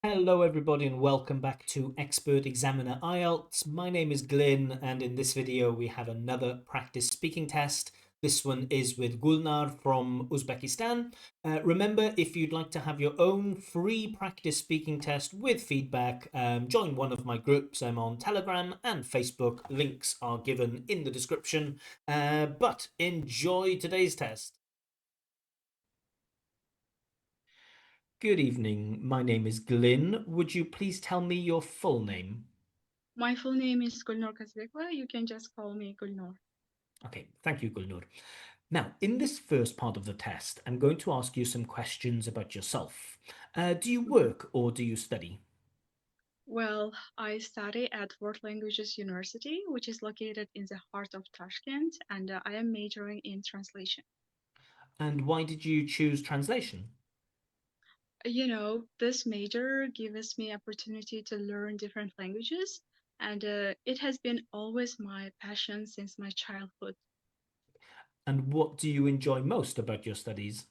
Hello, everybody, and welcome back to Expert Examiner IELTS. My name is Glyn, and in this video, we have another practice speaking test. This one is with Gulnar from Uzbekistan. Remember, if you'd like to have your own free practice speaking test with feedback, join one of my groups. I'm on Telegram and Facebook. Links are given in the description. But enjoy today's test. Good evening. My name is Glyn. Would you please tell me your full name? My full name is Gulnur. You can just call me Gulnur. Okay, thank you, Gulnur. Now, in this first part of the test, I'm going to ask you some questions about yourself. Do you Mhm. work or do you study? Well, I study at World Languages University, which is located in the heart of Tashkent, and I am majoring in translation. And why did you choose translation? This major gives me opportunity to learn different languages, and it has been always my passion since my childhood. And what do you enjoy most about your studies?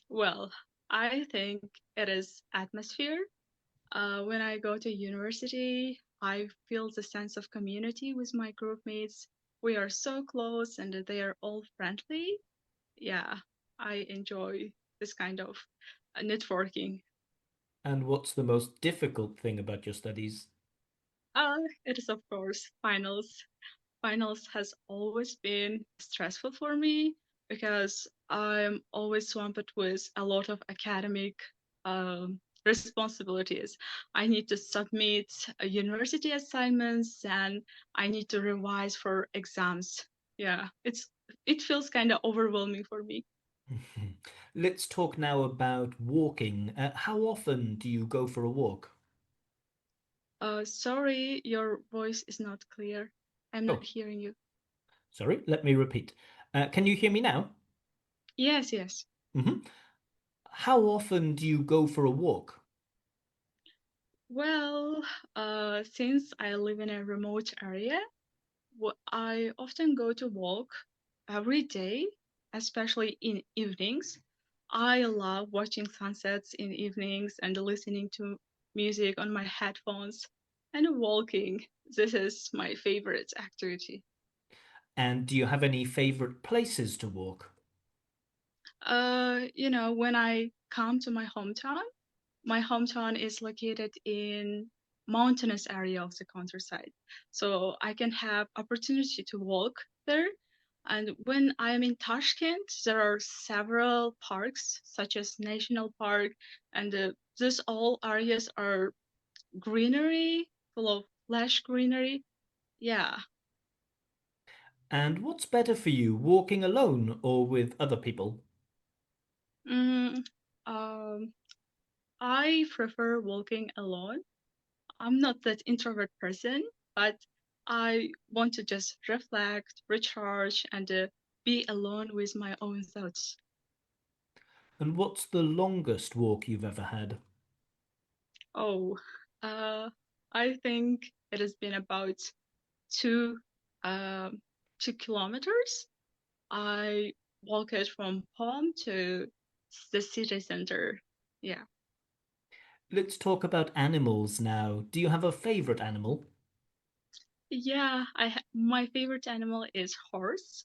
Well, I think it is atmosphere. When I go to university, I feel the sense of community with my group mates. We are so close and they are all friendly. Yeah, I enjoy this kind of networking. And what's the most difficult thing about your studies? It is, of course, finals. Finals has always been stressful for me because I'm always swamped with a lot of academic responsibilities. I need to submit university assignments and I need to revise for exams. Yeah, it feels kind of overwhelming for me. Let's talk now about walking. How often do you go for a walk? Sorry, your voice is not clear. I'm not Oh, hearing you. sorry, let me repeat. Can you hear me now? Yes, yes. Mhm. How often do you go for a walk? Well, since I live in a remote area, I often go to walk every day, especially in evenings. I love watching sunsets in evenings and listening to music on my headphones and walking. This is my favorite activity. And do you have any favorite places to walk? When I come to my hometown is located in mountainous area of the countryside, so I can have opportunity to walk there. And when I am in Tashkent, there are several parks such as national park, and these all areas are greenery, full of lush greenery. Yeah. And what's better for you, walking alone or with other people? mm, um, I prefer walking alone. I'm not that introvert person, but I want to just reflect, recharge, and be alone with my own thoughts. And what's the longest walk you've ever had? Oh, uh, I think it has been about two, um 2 kilometers. I walked it from home to the city center. Yeah. Let's talk about animals now. Do you have a favorite animal? Yeah, my favorite animal is horse.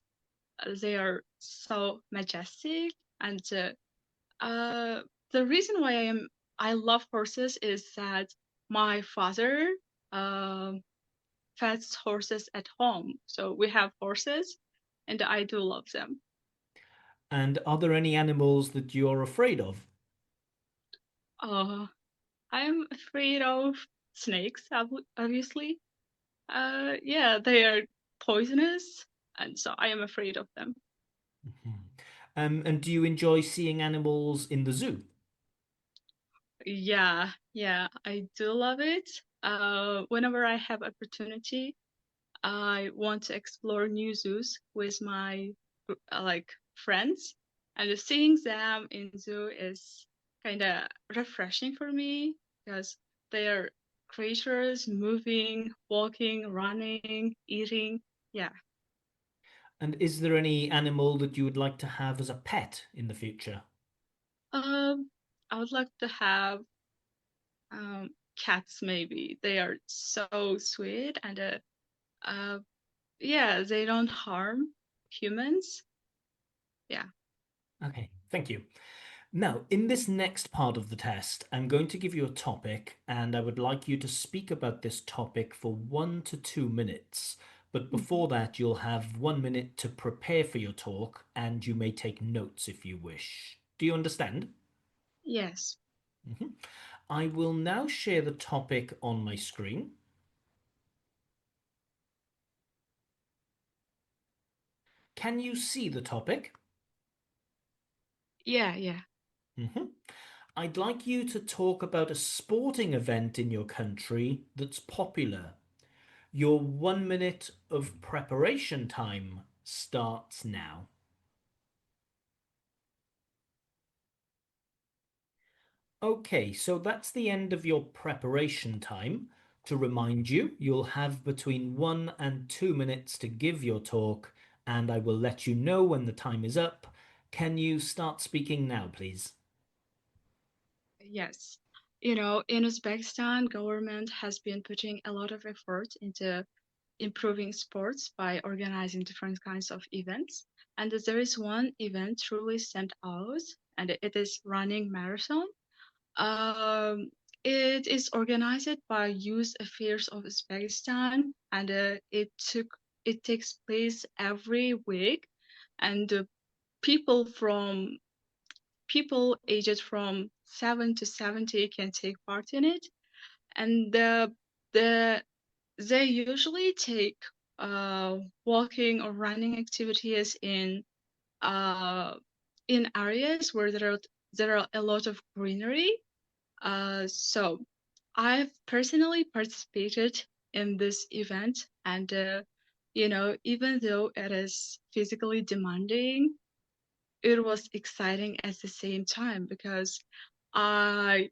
They are so majestic and Uh, the reason why I love horses is that my father um feds horses at home, so we have horses, and I do love them. And are there any animals that you're afraid of? Uh, I'm afraid of snakes, obviously. Yeah, they are poisonous, and so I am afraid of them. Mhm. And do you enjoy seeing animals in the zoo? Yeah, yeah, I do love it. Whenever I have opportunity, I want to explore new zoos with my like friends, and seeing them in zoo is kind of refreshing for me because they are creatures moving, walking, running, eating. Yeah. And is there any animal that you would like to have as a pet in the future? Um. I would like to have cats. Maybe they are so sweet and uh, yeah, they don't harm humans. Yeah. Okay, thank you. Now, in this next part of the test, I'm going to give you a topic, and I would like you to speak about this topic for 1 to 2 minutes. But before Mhm. that, you'll have 1 minute to prepare for your talk, and you may take notes if you wish. Do you understand? Yes. Mhm. I will now share the topic on my screen. Can you see the topic? Yeah. Yeah. Mhm. I'd like you to talk about a sporting event in your country that's popular. Your 1 minute of preparation time starts now. Okay, so that's the end of your preparation time. To remind you, you'll have between 1 and 2 minutes to give your talk, and I will let you know when the time is up. Can you start speaking now, please? Yes. In Uzbekistan, government has been putting a lot of effort into improving sports by organizing different kinds of events. And there is one event truly stand out, and it is running marathon. Um, it is organized by Youth Affairs of Uzbekistan, and it takes place every week, and people aged from 7 to 70 can take part in it, and the they usually take walking or running activities uh, in areas where there are a lot of greenery. So I've personally participated in this event, and even though it is physically demanding, it was exciting at the same time because I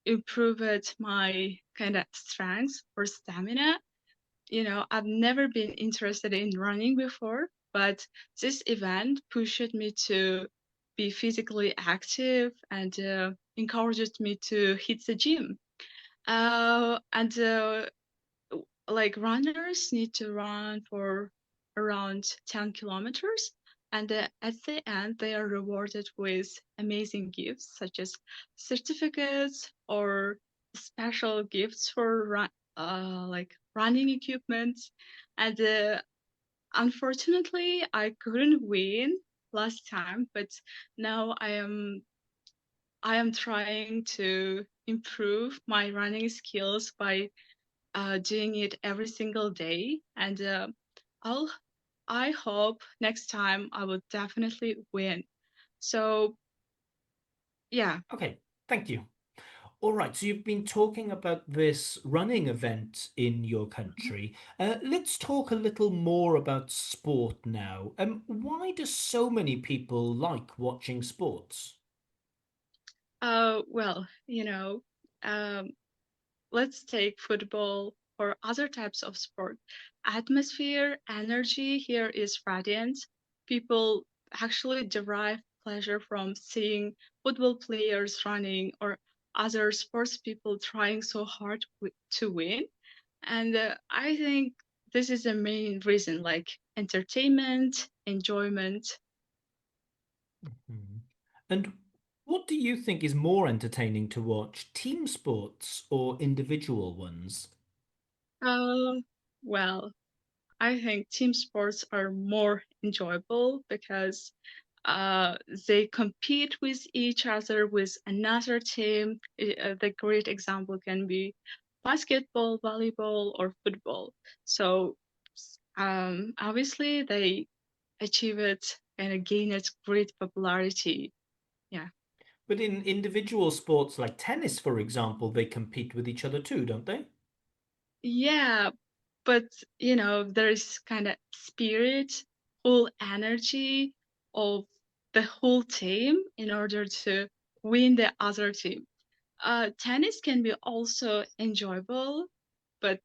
improved my kind of strength or stamina. I've never been interested in running before, but this event pushed me to be physically active and encouraged me to hit the gym. And like runners need to run for around 10 kilometers. And at the end, they are rewarded with amazing gifts such as certificates or special gifts for like running equipment. And unfortunately, I couldn't win last time, but now I am trying to improve my running skills by doing it every single day. And I'll, I hope next time I will definitely win. So, yeah. Okay, thank you. All right, so you've been talking about this running event in your country. Let's talk a little more about sport now. Why do so many people like watching sports? Well, um, let's take football or other types of sport. Atmosphere, energy here is radiant. People actually derive pleasure from seeing football players running or other sports people trying so hard to win. And I think this is the main reason, like entertainment, enjoyment. Mhm. And what do you think is more entertaining to watch, team sports or individual ones? Uh, well, I think team sports are more enjoyable because uh, they compete with each other with another team. The great example can be basketball, volleyball, or football. So obviously they achieve it and gain its great popularity. Yeah. But in individual sports like tennis, for example, they compete with each other too, don't they? Yeah, but there's kind of spirit, whole energy of the whole team in order to win the other team. Tennis can be also enjoyable, but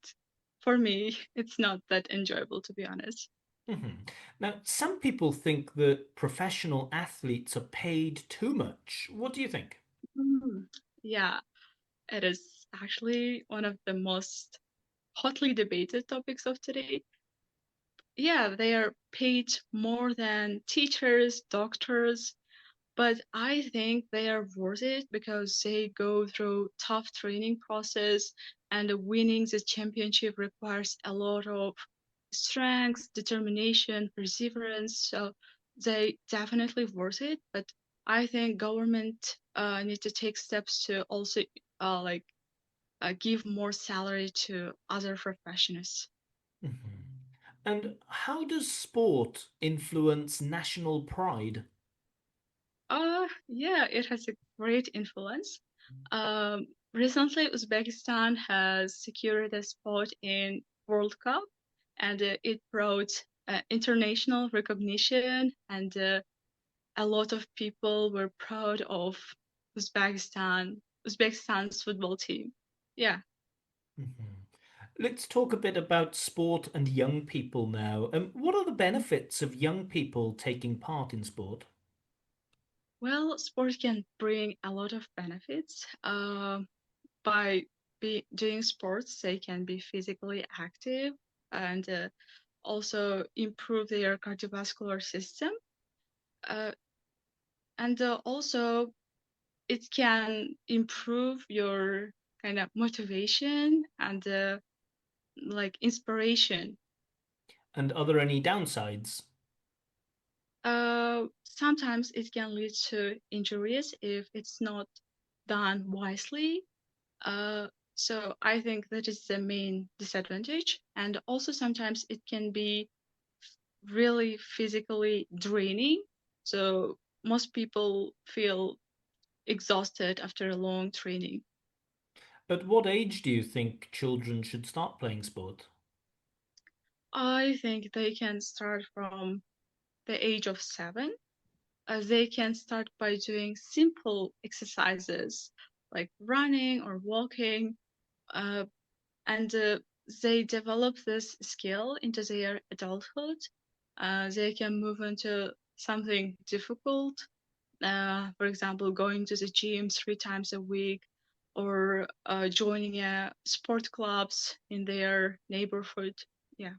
for me, it's not that enjoyable to be honest. Mhm. Now, some people think that professional athletes are paid too much. What do you think? Yeah, it is actually one of the most hotly debated topics of today. Yeah, they are paid more than teachers, doctors, but I think they are worth it because they go through tough training process and winning the championship requires a lot of strength, determination, perseverance. So they definitely worth it. But I think government need to take steps to also like give more salary to other professionals. Mhm. And how does sport influence national pride? Yeah, it has a great influence. Recently, Uzbekistan has secured a spot in World Cup, and it brought international recognition, and a lot of people were proud of Uzbekistan's football team. Yeah. Mhm. Let's talk a bit about sport and young people now. What are the benefits of young people taking part in sport? Well, sport can bring a lot of benefits. By doing sports, they can be physically active and also improve their cardiovascular system. Uh, and also, it can improve your kind of motivation and like inspiration. And are there any downsides? Sometimes it can lead to injuries if it's not done wisely. Uh, so I think that is the main disadvantage. And also sometimes it can be really physically draining. So most people feel exhausted after a long training. At what age do you think children should start playing sport? I think they can start from the age of 7. They can start by doing simple exercises like running or walking, uh, and they develop this skill into their adulthood. They can move into something difficult, for example, going to the gym 3 times a week or joining sport clubs in their neighborhood. Yeah.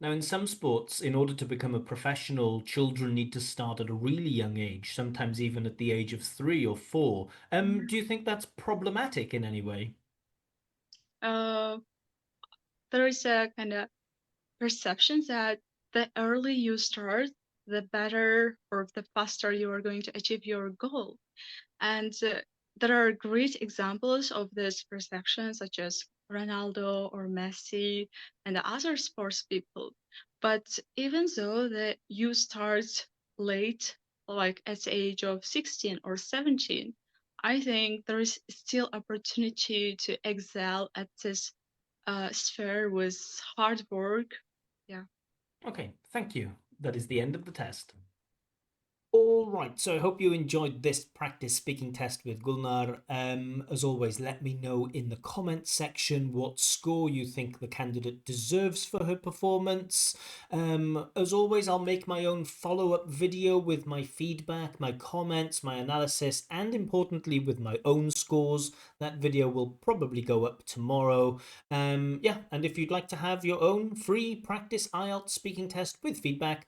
Now, in some sports, in order to become a professional, children need to start at a really young age, sometimes even at the age of 3 or 4. Do you think that's problematic in any way? Uh, there is a kind of perception that the early you start, the better or the faster you are going to achieve your goal. And there are great examples of this perception, such as Ronaldo or Messi and other sports people. But even though that you start late, like at the age of 16 or 17, I think there is still opportunity to excel at this sphere with hard work. Yeah. Okay, thank you. That is the end of the test. All right, so I hope you enjoyed this practice speaking test with Gulnar. As always, let me know in the comments section what score you think the candidate deserves for her performance. As always, I'll make my own follow-up video with my feedback, my comments, my analysis, and importantly with my own scores. That video will probably go up tomorrow. Yeah, and if you'd like to have your own free practice IELTS speaking test with feedback,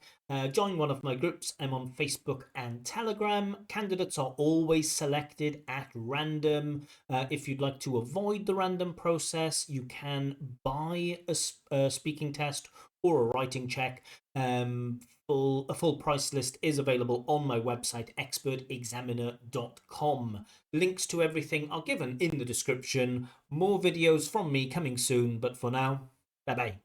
join one of my groups. I'm on Facebook and Telegram. Candidates are always selected at random. If you'd like to avoid the random process, you can buy a speaking test or a writing check. A full price list is available on my website, expertexaminer.com. Links to everything are given in the description. More videos from me coming soon, but for now, bye bye.